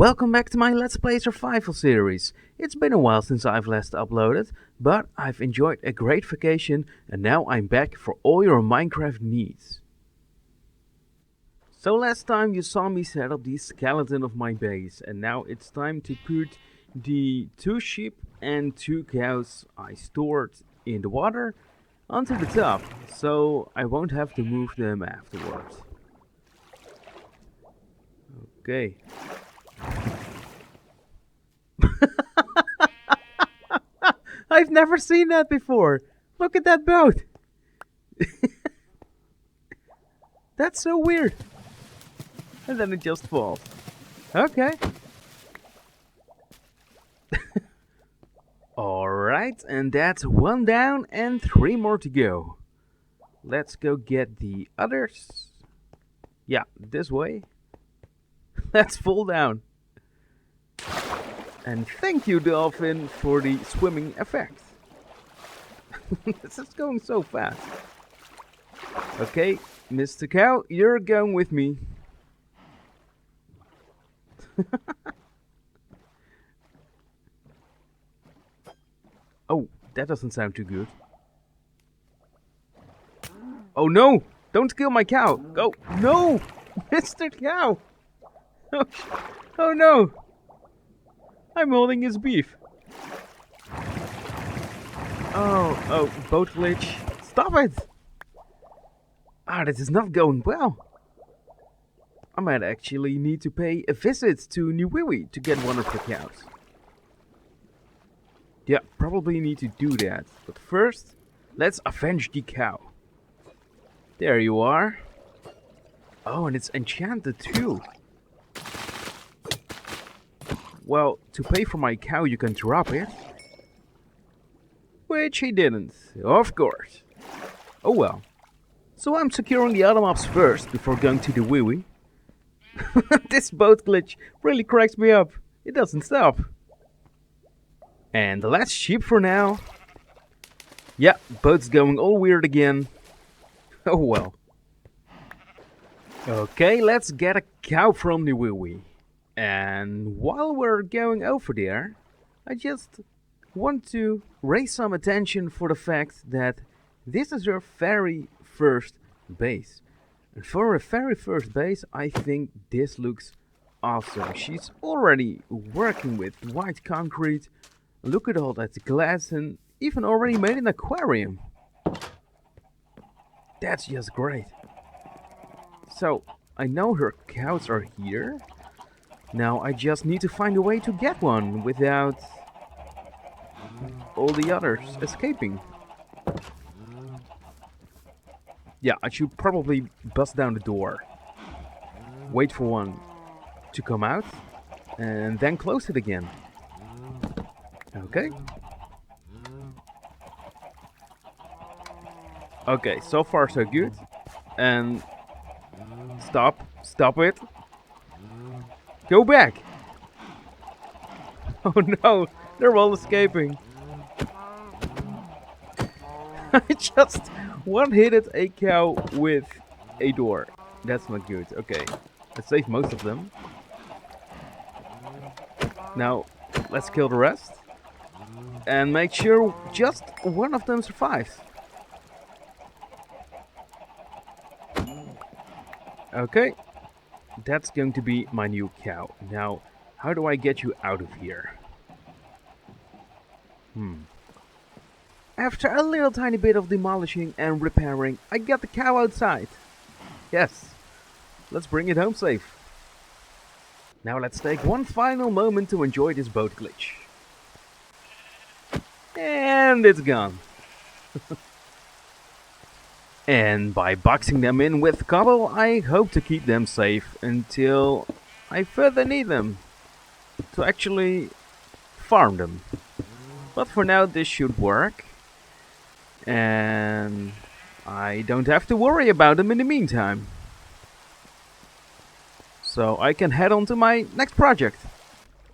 Welcome back to my Let's Play Survival series. It's been a while since I've last uploaded, but I've enjoyed a great vacation and now I'm back for all your Minecraft needs. So last time you saw me set up the skeleton of my base, and now it's time to put the 2 sheep and 2 cows I stored in the water onto the top, so I won't have to move them afterwards. Okay. I've never seen that before. Look at that boat. That's so weird. And then it just falls. Okay. Alright, and that's 1 down and 3 more to go. Let's go get the others. Yeah, this way. Let's fall down. And thank you, Dolphin, for the swimming effect. This is going so fast. Okay, Mr. Cow, you're going with me. Oh, that doesn't sound too good. Oh no! Don't kill my cow! Oh, no! Mr. Cow! Oh no! I'm holding his beef. Oh, boat glitch. Stop it! This is not going well. I might actually need to pay a visit to Niwiwi to get one of the cows. Yeah, probably need to do that. But first, let's avenge the cow. There you are. Oh, and it's enchanted too. Well, to pay for my cow you can drop it. Which he didn't, of course. Oh well. So I'm securing the other mobs first before going to the wee-wee. This boat glitch really cracks me up. It doesn't stop. And the last sheep for now. Yeah, boat's going all weird again. Oh well. Okay, let's get a cow from the wee-wee. And while we're going over there, I just want to raise some attention for the fact that this is her very first base. And for her very first base, I think this looks awesome. She's already working with white concrete. Look at all that glass and even already made an aquarium. That's just great. So, I know her cows are here. Now I just need to find a way to get one without all the others escaping. Yeah, I should probably bust down the door. Wait for one to come out and then close it again. Okay. Okay, so far so good. And stop it. Go back! Oh no, they're all escaping. I just one-hitted a cow with a door. That's not good. Okay, let's save most of them. Now, let's kill the rest. And make sure just one of them survives. Okay. That's going to be my new cow. Now, how do I get you out of here? After a little tiny bit of demolishing and repairing, I got the cow outside. Yes, let's bring it home safe. Now let's take one final moment to enjoy this boat glitch. And it's gone. And by boxing them in with cobble, I hope to keep them safe until I further need them to actually farm them. But for now this should work. And I don't have to worry about them in the meantime. So I can head on to my next project,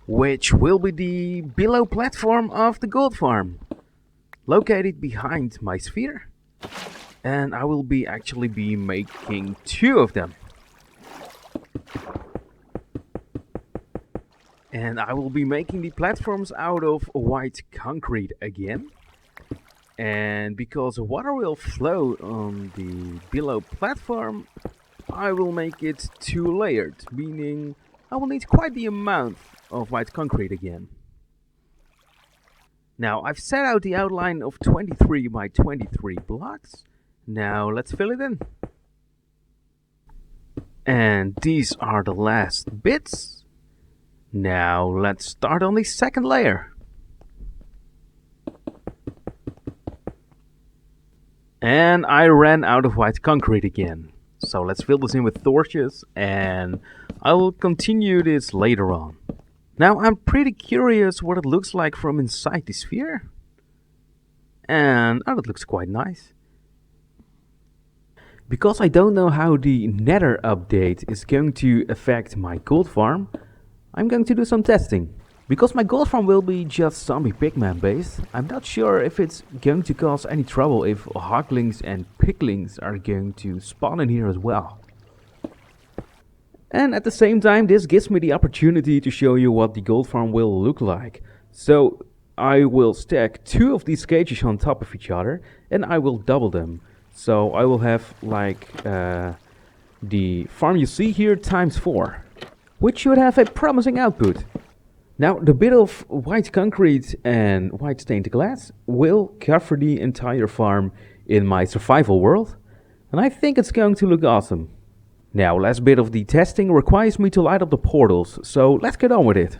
which will be the below platform of the gold farm, located behind my sphere. And I will actually be making 2 of them. And I will be making the platforms out of white concrete again. And because water will flow on the below platform, I will make it 2-layered, meaning I will need quite the amount of white concrete again. Now I've set out the outline of 23 by 23 blocks. Now let's fill it in. And these are the last bits. Now let's start on the second layer. And I ran out of white concrete again. So let's fill this in with torches and I will continue this later on. Now I'm pretty curious what it looks like from inside the sphere. And oh, that looks quite nice. Because I don't know how the Nether update is going to affect my gold farm, I'm going to do some testing. Because my gold farm will be just zombie pigman based, I'm not sure if it's going to cause any trouble if hoglings and piglings are going to spawn in here as well. And at the same time, this gives me the opportunity to show you what the gold farm will look like. So I will stack 2 of these cages on top of each other and I will double them. So I will have like the farm you see here times 4, which should have a promising output. Now the bit of white concrete and white stained glass will cover the entire farm in my survival world, and I think it's going to look awesome. Now last bit of the testing requires me to light up the portals, so let's get on with it.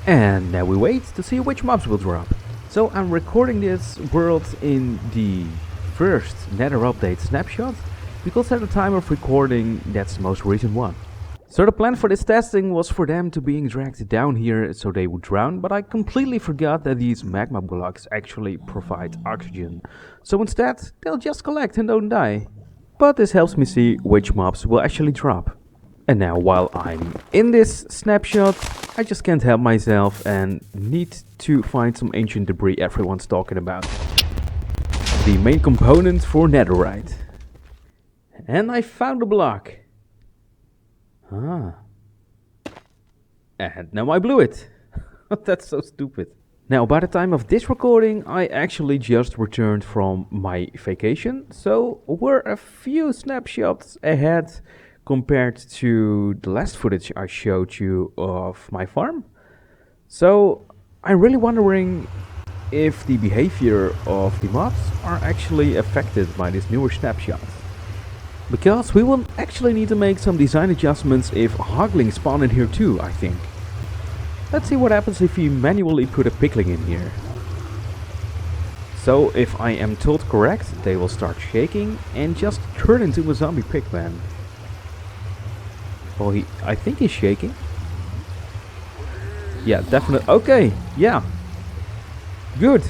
And now we wait to see which mobs will drop. So I'm recording this world in the first Nether update snapshot, because at the time of recording that's the most recent one. So the plan for this testing was for them to being dragged down here so they would drown, but I completely forgot that these magma blocks actually provide oxygen. So instead, they'll just collect and don't die. But this helps me see which mobs will actually drop. And now while I'm in this snapshot, I just can't help myself and need to find some ancient debris everyone's talking about. The main component for netherite. And I found a block. Ah. And now I blew it. That's so stupid. Now by the time of this recording, I actually just returned from my vacation. So we're a few snapshots ahead compared to the last footage I showed you of my farm. So I'm really wondering if the behavior of the mobs are actually affected by this newer snapshot. Because we will actually need to make some design adjustments if hoglings spawn in here too, I think. Let's see what happens if we manually put a pigling in here. So if I am told correct, they will start shaking and just turn into a zombie pigman. Well, I think he's shaking. Yeah, definitely. Okay, yeah. Good.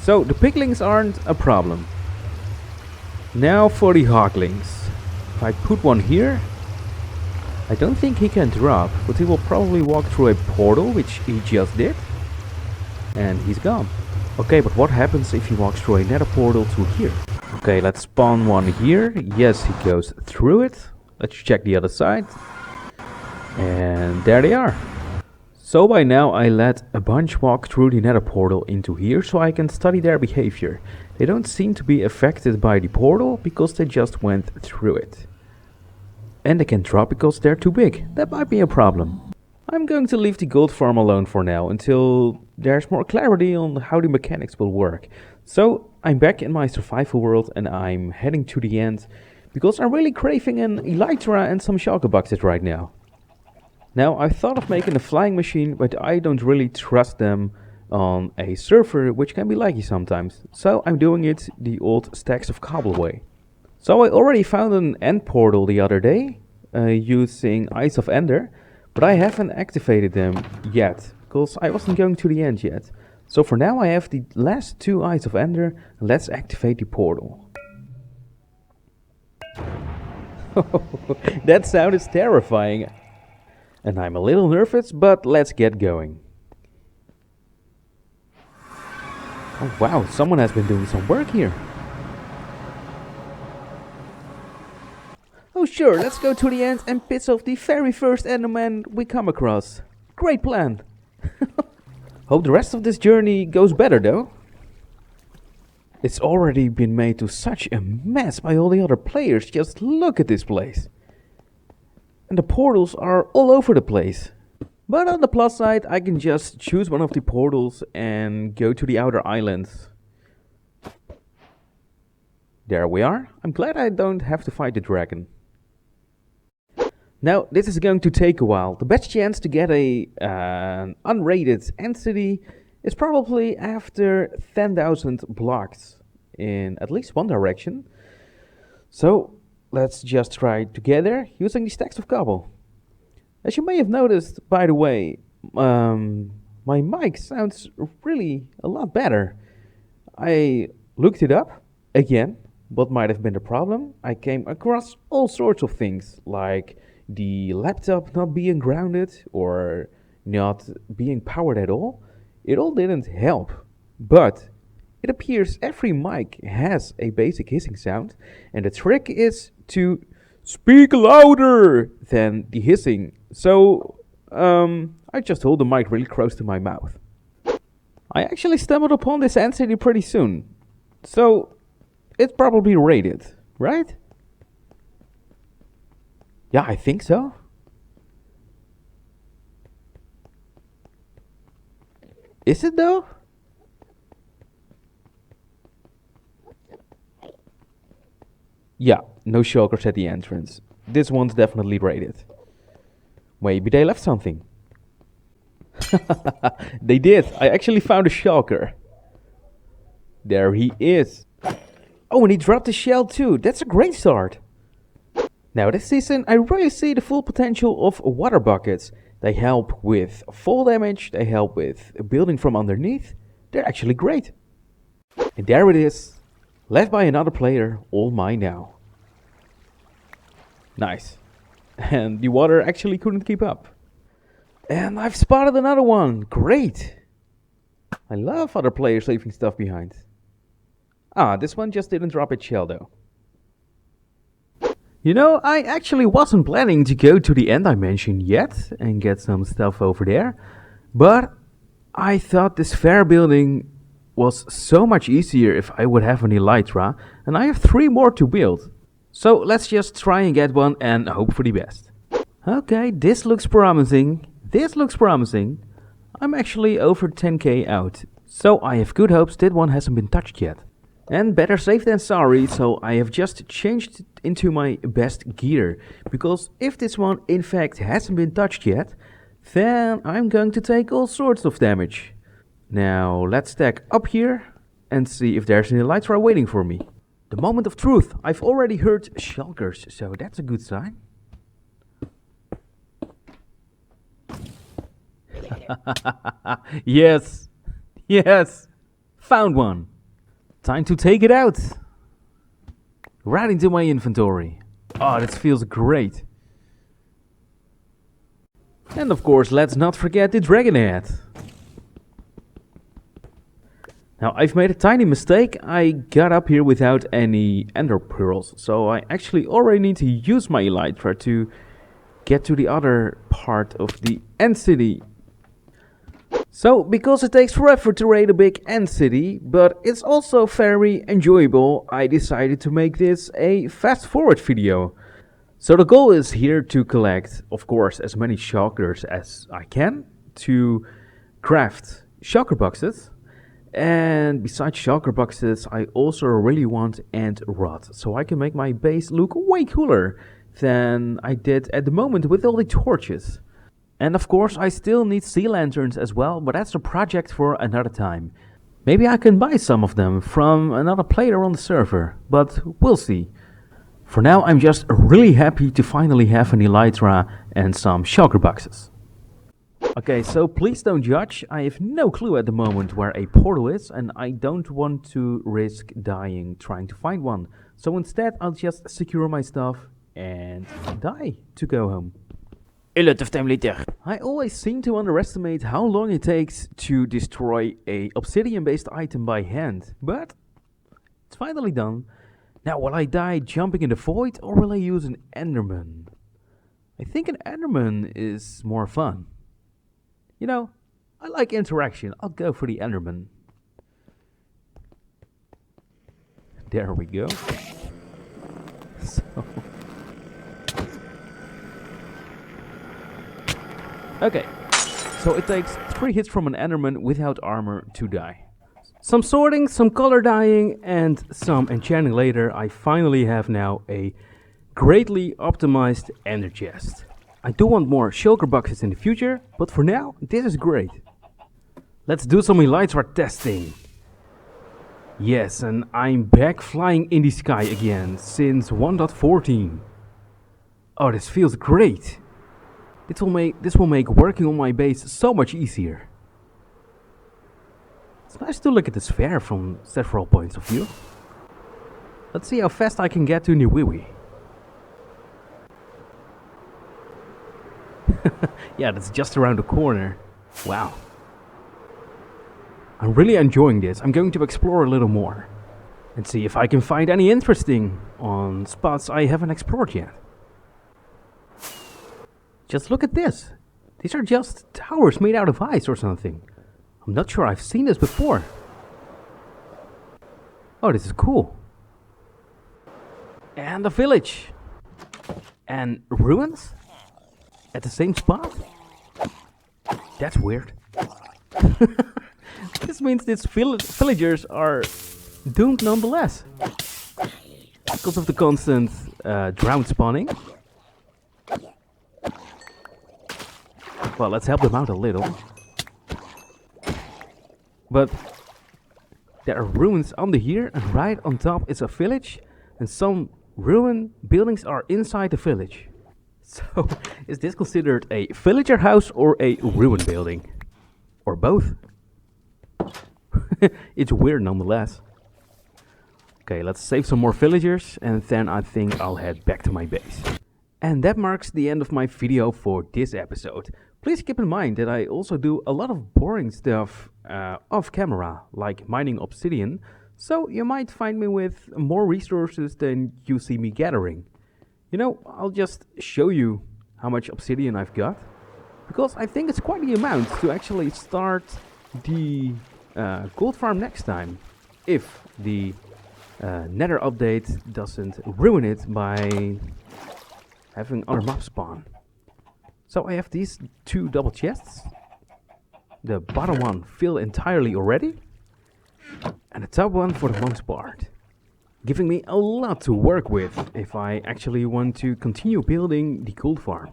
So the piglings aren't a problem. Now for the hoglings. If I put one here, I don't think he can drop, but he will probably walk through a portal, which he just did. And he's gone. Okay, but what happens if he walks through a nether portal to here? Okay, let's spawn one here. Yes, he goes through it. Let's check the other side. And there they are. So by now I let a bunch walk through the nether portal into here so I can study their behavior. They don't seem to be affected by the portal because they just went through it. And they can drop because they're too big. That might be a problem. I'm going to leave the gold farm alone for now until there's more clarity on how the mechanics will work. So I'm back in my survival world and I'm heading to the end because I'm really craving an Elytra and some shulker boxes right now. Now I thought of making a flying machine, but I don't really trust them on a server, which can be laggy sometimes. So I'm doing it the old stacks of cobble way. So I already found an end portal the other day using Eyes of Ender, but I haven't activated them yet because I wasn't going to the end yet. So for now I have the last 2 Eyes of Ender. Let's activate the portal. That sound is terrifying. And I'm a little nervous, but let's get going. Oh wow, someone has been doing some work here. Oh So sure, let's go to the end and piss off the very first Enderman we come across. Great plan. Hope the rest of this journey goes better though. It's already been made to such a mess by all the other players. Just look at this place. And the portals are all over the place. But on the plus side, I can just choose one of the portals and go to the outer islands. There we are. I'm glad I don't have to fight the dragon. Now, this is going to take a while. The best chance to get an unrated entity is probably after 10,000 blocks in at least one direction. So, let's just try it together using the stacks of cobble. As you may have noticed, by the way, my mic sounds really a lot better. I looked it up again. What might have been the problem? I came across all sorts of things, like the laptop not being grounded or not being powered at all. It all didn't help, but it appears every mic has a basic hissing sound, and the trick is to speak louder than the hissing. So, I just hold the mic really close to my mouth. I actually stumbled upon this entity pretty soon, so it's probably rated, right? Yeah, I think so. Is it though? Yeah, no shulkers at the entrance. This one's definitely rated. Maybe they left something. They did. I actually found a shulker. There he is. Oh, and he dropped the shell too. That's a great start. Now this season I really see the full potential of water buckets. They help with fall damage, they help with building from underneath. They're actually great. And there it is. Left by another player, all mine now. Nice. And the water actually couldn't keep up. And I've spotted another one. Great. I love other players leaving stuff behind. Ah, this one just didn't drop its shell though. You know, I actually wasn't planning to go to the end dimension yet and get some stuff over there. But I thought this fair building was so much easier if I would have an Elytra. And I have 3 more to build. So let's just try and get one and hope for the best. Okay, this looks promising. This looks promising. I'm actually over 10k out. So I have good hopes that one hasn't been touched yet. And better safe than sorry, so I have just changed it into my best gear. Because if this one in fact hasn't been touched yet, then I'm going to take all sorts of damage. Now let's stack up here and see if there's an Elytra waiting for me. The moment of truth. I've already heard shulkers, so that's a good sign. Yes, yes, found one. Time to take it out. Right into my inventory. Oh, this feels great. And of course, let's not forget the dragon head. Now, I've made a tiny mistake. I got up here without any ender pearls. So I actually already need to use my elytra to get to the other part of the end city. So, because it takes forever to raid a big end city, but it's also very enjoyable, I decided to make this a fast forward video. So the goal is here to collect, of course, as many shulkers as I can to craft shulker boxes. And besides shulker boxes, I also really want end rod, so I can make my base look way cooler than I did at the moment with all the torches. And of course I still need sea lanterns as well, but that's a project for another time. Maybe I can buy some of them from another player on the server, but we'll see. For now I'm just really happy to finally have an elytra and some shulker boxes. Okay, so please don't judge, I have no clue at the moment where a portal is and I don't want to risk dying trying to find one. So instead I'll just secure my stuff and die to go home. A lot of time later. I always seem to underestimate how long it takes to destroy a obsidian based item by hand, but it's finally done. Now, will I die jumping in the void or will I use an Enderman? I think an Enderman is more fun. You know, I like interaction. I'll go for the Enderman. There we go. So. Okay. So it takes 3 hits from an Enderman without armor to die. Some sorting, some color dyeing, and some enchanting later, I finally have now a greatly optimized ender chest. I do want more shulker boxes in the future, but for now, this is great. Let's do some Elytra testing. Yes, and I'm back flying in the sky again since 1.14. Oh, this feels great. This will make working on my base so much easier. It's nice to look at the sphere from several points of view. Let's see how fast I can get to Niwiwi. Yeah, that's just around the corner. Wow. I'm really enjoying this. I'm going to explore a little more. And see if I can find any interesting on spots I haven't explored yet. Just look at this. These are just towers made out of ice or something. I'm not sure I've seen this before. Oh, this is cool. And a village. And ruins? At the same spot? That's weird. This means these villagers are doomed nonetheless. Because of the constant drown spawning. Well, let's help them out a little. But there are ruins under here, and right on top is a village, and some ruin buildings are inside the village. So, is this considered a villager house or a ruin building? Or both? It's weird nonetheless. Okay, let's save some more villagers, and then I think I'll head back to my base. And that marks the end of my video for this episode. Please keep in mind that I also do a lot of boring stuff off camera, like mining obsidian, so you might find me with more resources than you see me gathering. You know, I'll just show you how much obsidian I've got, because I think it's quite the amount to actually start the gold farm next time, if the Nether update doesn't ruin it by having other mobs spawn. So I have these 2 double chests. The bottom one filled entirely already, and the top one for the most part, giving me a lot to work with if I actually want to continue building the gold farm.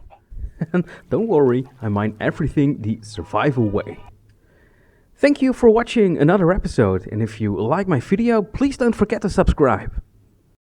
And don't worry, I mine everything the survival way. Thank you for watching another episode, and if you like my video, please don't forget to subscribe.